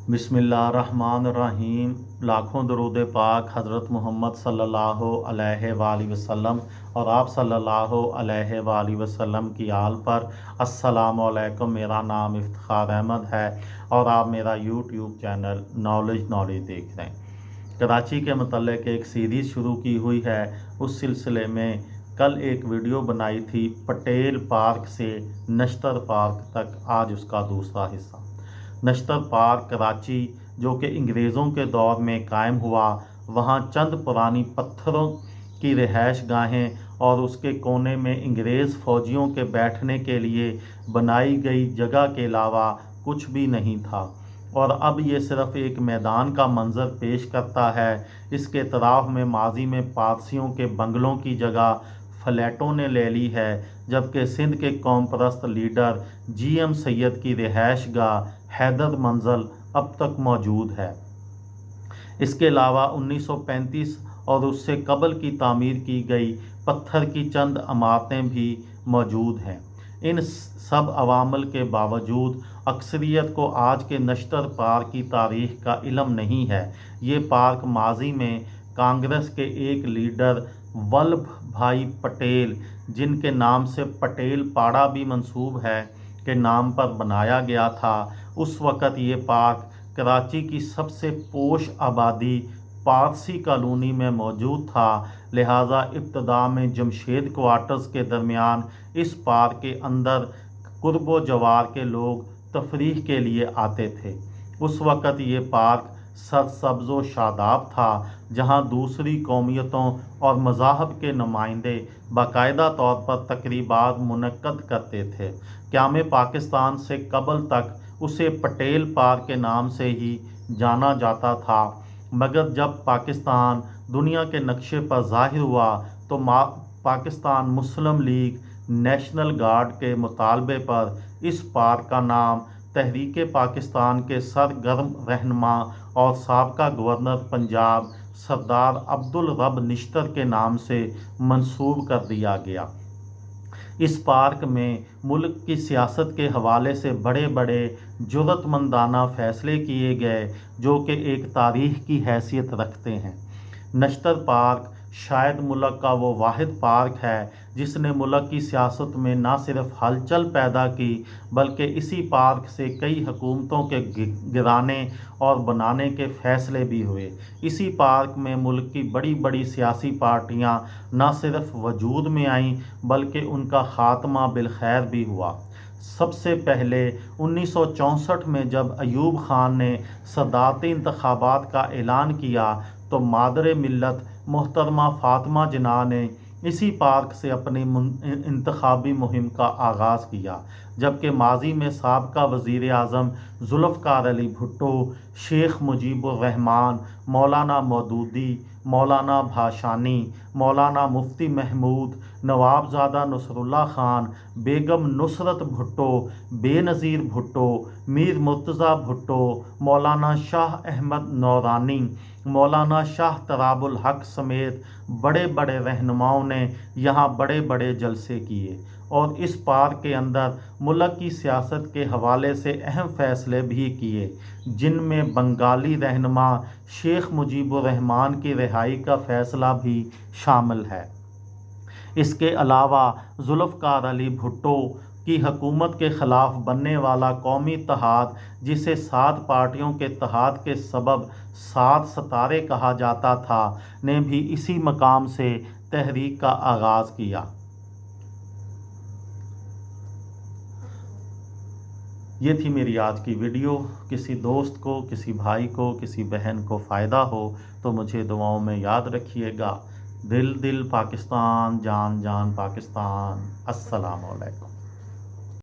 बिस्मिल्लाहिर्रहमानिर्रहीम। लाखों दरूद पाक हज़रत मोहम्मद सल्लल्लाहु अलैहि वसल्लम और आप सल्लल्लाहु अलैहि वसल्लम की आल पर। अस्सलामु अलैकुम। मेरा नाम इफ्तिखार अहमद है और आप मेरा यूट्यूब चैनल नॉलेज देख रहे हैं। कराची के मतलब एक सीरीज़ शुरू की हुई है। उस सिलसिले में कल एक वीडियो बनाई थी पटेल पार्क से नश्तर पार्क तक, आज उसका दूसरा हिस्सा। नश्तर पार्क कराची जो कि अंग्रेज़ों के दौर में कायम हुआ, वहाँ चंद पुरानी पत्थरों की रिहाइश गाहें और उसके कोने में अंग्रेज़ फ़ौजियों के बैठने के लिए बनाई गई जगह के अलावा कुछ भी नहीं था, और अब ये सिर्फ़ एक मैदान का मंजर पेश करता है। इसके अतराफ़ में माजी में पारसियों के बंगलों की जगह फ्लैटों ने ले ली है, जबकि सिंध के कौम परस्त लीडर GM सैयद की रिहाइश गाह हैदर मंजिल अब तक मौजूद है। इसके अलावा 1935 और उससे कबल की तामीर की गई पत्थर की चंद इमारतें भी मौजूद हैं। इन सब अवामल के बावजूद अक्सरियत को आज के नश्तर पार्क की तारीख़ का इल्म नहीं है। ये पार्क माजी में कांग्रेस के एक लीडर वल्लभ भाई पटेल, जिनके नाम से पटेल पाड़ा भी मंसूब है, के नाम पर बनाया गया था। उस वक़्त ये पार्क कराची की सबसे पोश आबादी पारसी कॉलोनी में मौजूद था, लिहाजा इब्तदा में जमशेद क्वार्टर्स के दरमियान इस पार्क के अंदर कुर्बो जवार के लोग तफरीह के लिए आते थे। उस वक़्त ये पार्क सरसब्ज़ व शादाब था, जहाँ दूसरी कौमियतों और मज़ाहब के नुमाइंदे बाकायदा तौर पर तकरीबात मुनक्कद करते थे। क़याम पाकिस्तान से कबल तक उसे पटेल पार्क के नाम से ही जाना जाता था, मगर जब पाकिस्तान दुनिया के नक्शे पर ज़ाहिर हुआ तो पाकिस्तान मुस्लिम लीग नेशनल गार्ड के मुतालबे पर इस पार्क का नाम तहरीक पाकिस्तान के सरगर्म रहनुमा और साबका गवर्नर पंजाब सरदार अब्दुल रब निश्तर के नाम से मंसूब कर दिया गया। इस पार्क में मुल्क की सियासत के हवाले से बड़े बड़े जुर्रतमंदाना फ़ैसले किए गए, जो कि एक तारीख़ की हैसियत रखते हैं। नश्तर पार्क शायद मुल्क का वो वाहिद पार्क है जिसने मुल्क की सियासत में ना सिर्फ हलचल पैदा की, बल्कि इसी पार्क से कई हुकूमतों के गिराने और बनाने के फ़ैसले भी हुए। इसी पार्क में मुल्क की बड़ी बड़ी सियासी पार्टियां ना सिर्फ वजूद में आईं, बल्कि उनका ख़ात्मा बिलखैर भी हुआ। सबसे पहले 1964 में जब अयूब खान ने सदारती इंतखाबात का ऐलान किया तो मादर मिल्लत मोहतरमा फ़ातिमा जिन्ना ने इसी पार्क से अपनी इंतखाबी मुहिम का आगाज़ किया, जबकि माजी में साबका वज़ीर आज़म ज़ुल्फ़िकार अली भुट्टो, शेख मुजीबुर रहमान, मौलाना मौदूदी, मौलाना भाषानी, मौलाना मुफ्ती महमूद, नवाबज़ादा नसरुल्लाह खान, बेगम नुसरत भुट्टो, बेनज़ीर भुट्टो, मीर मुर्तज़ा भुट्टो, मौलाना शाह अहमद नौरानी, मौलाना शाह तराबुल हक समेत बड़े बड़े रहनुमाओं ने यहाँ बड़े बड़े जलसे किए और इस पार्क के अंदर मुल्क की सियासत के हवाले से अहम फ़ैसले भी किए, जिनमें बंगाली रहनुमा शेख मुजीबुर रहमान की रिहाई का फ़ैसला भी शामिल है। इसके अलावा ज़ुल्फ़िकार अली भुट्टो की हुकूमत के ख़िलाफ़ बनने वाला कौमी इत्तेहाद, जिसे 7 पार्टियों के इत्तेहाद के सबब 7 सितारे कहा जाता था, ने भी इसी मकाम से तहरीक का आगाज़ किया। ये थी मेरी आज की वीडियो। किसी दोस्त को, किसी भाई को, किसी बहन को फ़ायदा हो तो मुझे दुआओं में याद रखिएगा। दिल दिल पाकिस्तान, जान जान पाकिस्तान। अस्सलामु अलैकुम।